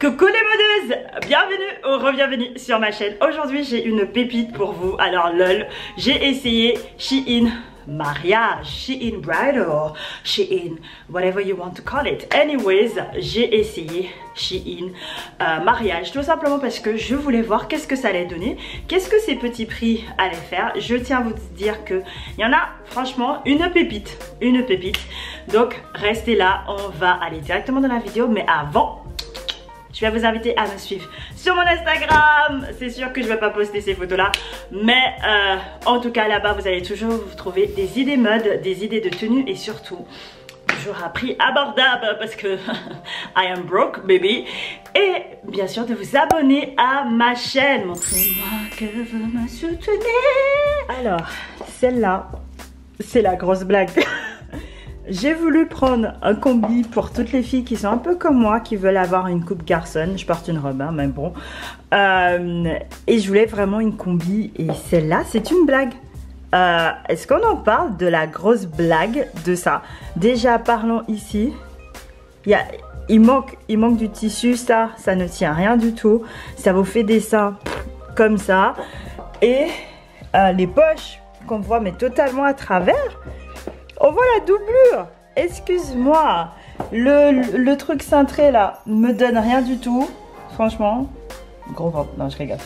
Coucou les modeuses, bienvenue ou re-bienvenue sur ma chaîne. Aujourd'hui j'ai une pépite pour vous. Alors lol, j'ai essayé Shein mariage, Shein bridal, Shein whatever you want to call it. Anyways, j'ai essayé Shein mariage tout simplement parce que je voulais voir qu'est-ce que ça allait donner, qu'est-ce que ces petits prix allaient faire. Je tiens à vous dire que il y en a franchement une pépite, donc restez là, on va aller directement dans la vidéo, mais avant je vais vous inviter à me suivre sur mon Instagram. C'est sûr que je ne vais pas poster ces photos là, mais en tout cas là-bas vous allez toujours vous trouver des idées mode, des idées de tenue et surtout toujours à prix abordable parce que I am broke baby. Et bien sûr de vous abonner à ma chaîne. Montrez-moi que vous me soutenez. Alors celle-là c'est la grosse blague. J'ai voulu prendre un combi pour toutes les filles qui sont un peu comme moi, qui veulent avoir une coupe garçonne. Je porte une robe, hein, mais bon. Et je voulais vraiment une combi. Et celle-là, c'est une blague. Est-ce qu'on en parle de la grosse blague de ça? Déjà, parlons ici. Il manque du tissu, ça ne tient rien du tout. Ça vous fait des seins comme ça. Et les poches qu'on voit, mais totalement à travers. On voit la doublure. Excuse-moi. Le truc cintré là me donne rien du tout. Franchement. Gros ventre. Non, je rigole.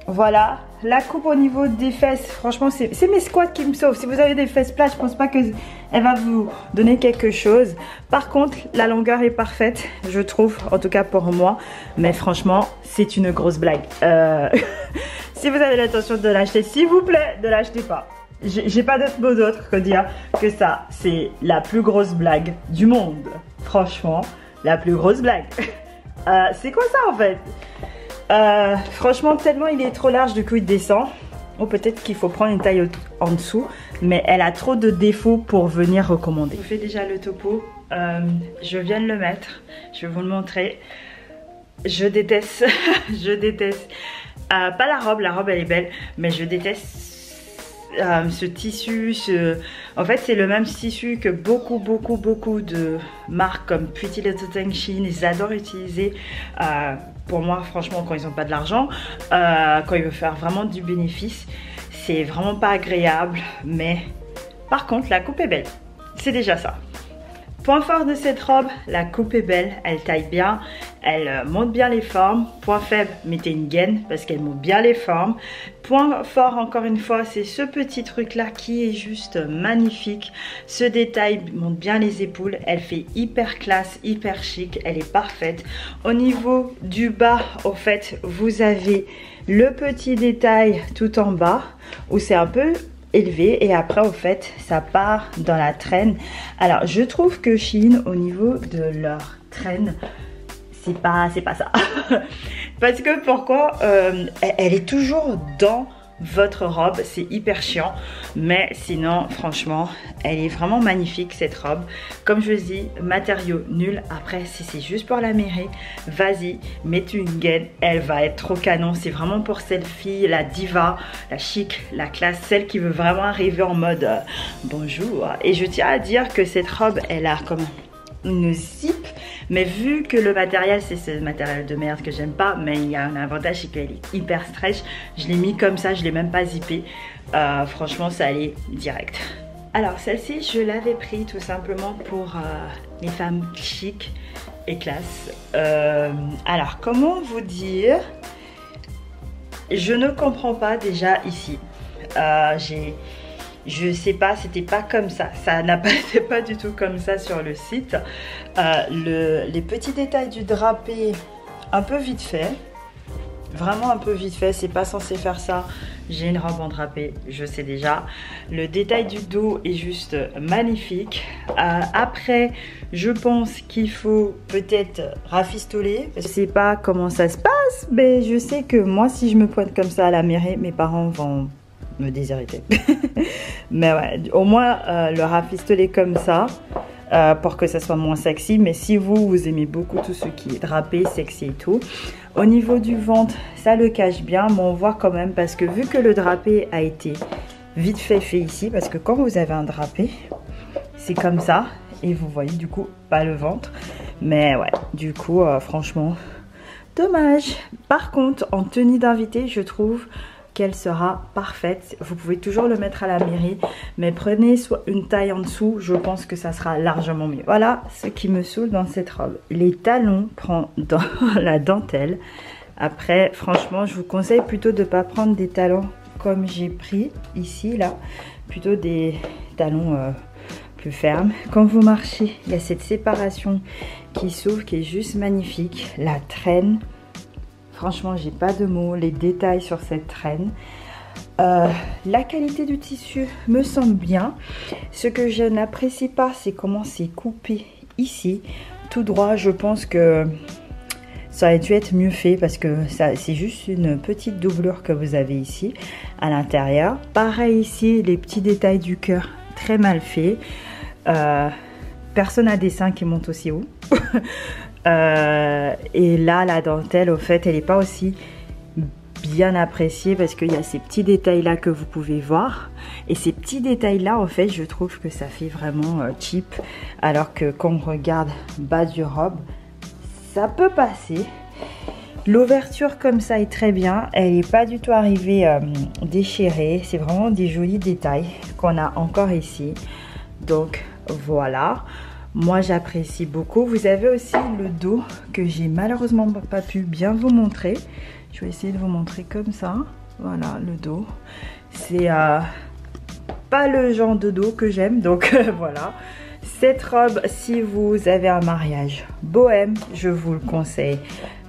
Voilà. La coupe au niveau des fesses. Franchement, c'est mes squats qui me sauvent. Si vous avez des fesses plates, je pense pas qu'elle va vous donner quelque chose. Par contre, la longueur est parfaite, je trouve. En tout cas pour moi. Mais franchement, c'est une grosse blague. Si vous avez l'intention de l'acheter, s'il vous plaît, ne l'achetez pas. J'ai pas d'autre mot d'autre que dire que ça, c'est la plus grosse blague du monde. Franchement, la plus grosse blague. C'est quoi ça en fait? Franchement, tellement il est trop large, du coup il descend. Ou peut-être qu'il faut prendre une taille en dessous. Mais elle a trop de défauts pour venir recommander. Je vous fais déjà le topo. Je viens de le mettre. Je vais vous le montrer. Je déteste. Je déteste. Pas la robe elle est belle. Mais je déteste ce tissu, en fait c'est le même tissu que beaucoup de marques comme Pretty Little Thing, Shein, ils adorent utiliser. Pour moi franchement quand ils n'ont pas de l'argent, quand ils veulent faire vraiment du bénéfice, c'est vraiment pas agréable, mais par contre la coupe est belle, c'est déjà ça. Point fort de cette robe, la coupe est belle, elle taille bien, elle monte bien les formes. Point faible, mettez une gaine parce qu'elle monte bien les formes. Point fort encore une fois, c'est ce petit truc là qui est juste magnifique. Ce détail monte bien les épaules, elle fait hyper classe, hyper chic, elle est parfaite. Au niveau du bas, au fait, vous avez le petit détail tout en bas où c'est un peu élevé et après au fait ça part dans la traîne. Alors je trouve que Shein au niveau de leur traîne c'est pas ça. Parce que pourquoi elle est toujours dans votre robe, c'est hyper chiant, mais sinon franchement elle est vraiment magnifique cette robe. Comme je vous dis, matériau nul. Après si c'est juste pour la mairie, vas-y, mettez une gaine, elle va être trop canon. C'est vraiment pour cette fille, la diva, la chic, la classe, celle qui veut vraiment arriver en mode bonjour. Et je tiens à dire que cette robe elle a comme une zip, mais vu que le matériel c'est ce matériel de merde que j'aime pas, mais il y a un avantage, c'est qu'elle est hyper stretch. Je l'ai mis comme ça, je l'ai même pas zippé. Franchement ça allait direct. Alors celle-ci je l'avais pris tout simplement pour les femmes chic et classe. Alors comment vous dire, je ne comprends pas déjà ici. Je sais pas, c'était pas comme ça. Ça n'a pas été pas du tout comme ça sur le site. Les petits détails du drapé, un peu vite fait. Vraiment un peu vite fait, c'est pas censé faire ça. J'ai une robe en drapé, je sais déjà. Le détail du dos est juste magnifique. Après, je pense qu'il faut peut-être rafistoler. Je sais pas comment ça se passe, mais je sais que moi, si je me pointe comme ça à la mairie, mes parents vont me déshériter. Mais ouais, au moins le rafistoler comme ça pour que ça soit moins sexy. Mais si vous aimez beaucoup tout ce qui est drapé, sexy et tout, au niveau du ventre ça le cache bien, mais on voit quand même parce que vu que le drapé a été vite fait ici, parce que quand vous avez un drapé c'est comme ça et vous voyez du coup pas le ventre, Mais ouais, du coup, franchement, dommage. Par contre, en tenue d'invité, je trouve qu'elle sera parfaite. Vous pouvez toujours le mettre à la mairie, mais prenez soit une taille en dessous, je pense que ça sera largement mieux. Voilà ce qui me saoule dans cette robe. Les talons prennent dans la dentelle. Après, franchement, je vous conseille plutôt de ne pas prendre des talons comme j'ai pris ici, là. Plutôt des talons plus fermes. Quand vous marchez, il y a cette séparation qui s'ouvre, qui est juste magnifique. La traîne. Franchement, j'ai pas de mots, les détails sur cette traîne. La qualité du tissu me semble bien. Ce que je n'apprécie pas, c'est comment c'est coupé ici. Tout droit, je pense que ça aurait dû être mieux fait parce que c'est juste une petite doublure que vous avez ici à l'intérieur. Pareil ici, les petits détails du cœur, très mal fait. Personne n'a des seins qui montent aussi haut. Et là, la dentelle, au fait, elle n'est pas aussi bien appréciée parce qu'il y a ces petits détails là que vous pouvez voir. Et ces petits détails là, en fait, je trouve que ça fait vraiment cheap. Alors que quand on regarde bas du robe, ça peut passer. L'ouverture comme ça est très bien. Elle n'est pas du tout arrivée déchirée. C'est vraiment des jolis détails qu'on a encore ici. Donc voilà. Moi, j'apprécie beaucoup. Vous avez aussi le dos que j'ai malheureusement pas pu bien vous montrer. Je vais essayer de vous montrer comme ça. Voilà, le dos. C'est pas le genre de dos que j'aime. Donc voilà. Cette robe, si vous avez un mariage bohème, je vous le conseille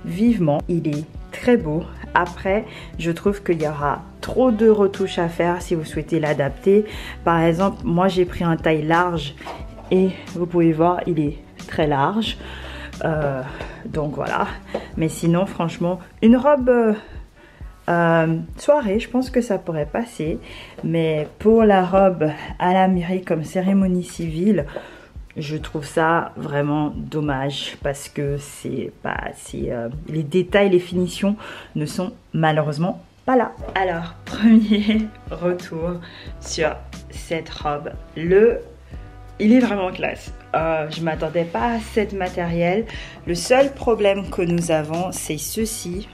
vivement. Il est très beau. Après, je trouve qu'il y aura trop de retouches à faire si vous souhaitez l'adapter. Par exemple, moi, j'ai pris un taille large. Et vous pouvez voir, il est très large. Donc voilà. Mais sinon, franchement, une robe soirée, je pense que ça pourrait passer. Mais pour la robe à la mairie comme cérémonie civile, je trouve ça vraiment dommage. Parce que c'est pas si les détails, les finitions ne sont malheureusement pas là. Alors, premier retour sur cette robe. Il est vraiment classe. Je ne m'attendais pas à cette matériel. Le seul problème que nous avons, c'est ceci.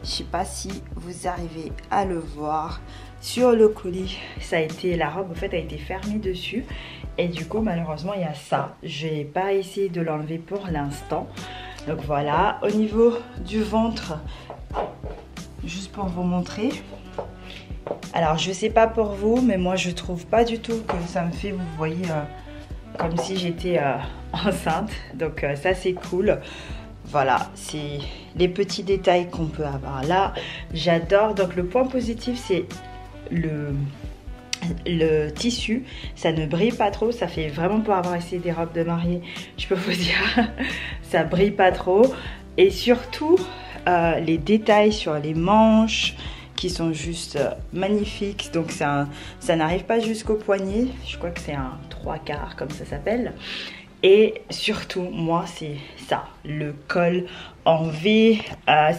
Je ne sais pas si vous arrivez à le voir. Sur le colis, la robe en fait a été fermée dessus. Et du coup, malheureusement, il y a ça. Je n'ai pas essayé de l'enlever pour l'instant. Donc voilà. Au niveau du ventre, juste pour vous montrer. Alors, je sais pas pour vous, mais moi, je trouve pas du tout que ça me fait, vous voyez, comme si j'étais enceinte. Donc, ça, c'est cool. Voilà, c'est les petits détails qu'on peut avoir là. J'adore. Donc, le point positif, c'est le tissu. Ça ne brille pas trop. Ça fait vraiment, pour avoir essayé des robes de mariée, je peux vous dire, ça brille pas trop. Et surtout, les détails sur les manches qui sont juste magnifiques. Donc ça n'arrive pas jusqu'au poignet. Je crois que c'est un 3/4 comme ça s'appelle. Et surtout, moi, c'est ça, le col en V.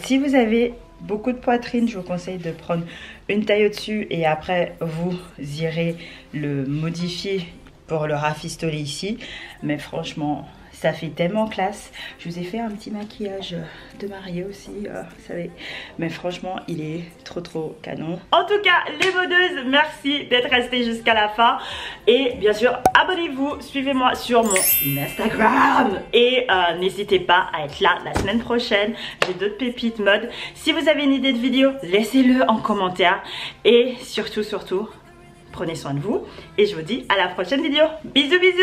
Si vous avez beaucoup de poitrine, je vous conseille de prendre une taille au-dessus et après vous irez le modifier pour le rafistoler ici. Mais franchement, ça fait tellement classe. Je vous ai fait un petit maquillage de mariée aussi, vous savez. Mais franchement, il est trop canon. En tout cas, les modeuses, merci d'être restées jusqu'à la fin. Et bien sûr, abonnez-vous, suivez-moi sur mon Instagram. Et n'hésitez pas à être là la semaine prochaine. J'ai d'autres pépites mode. Si vous avez une idée de vidéo, laissez-le en commentaire. Et surtout, prenez soin de vous. Et je vous dis à la prochaine vidéo. Bisous, bisous.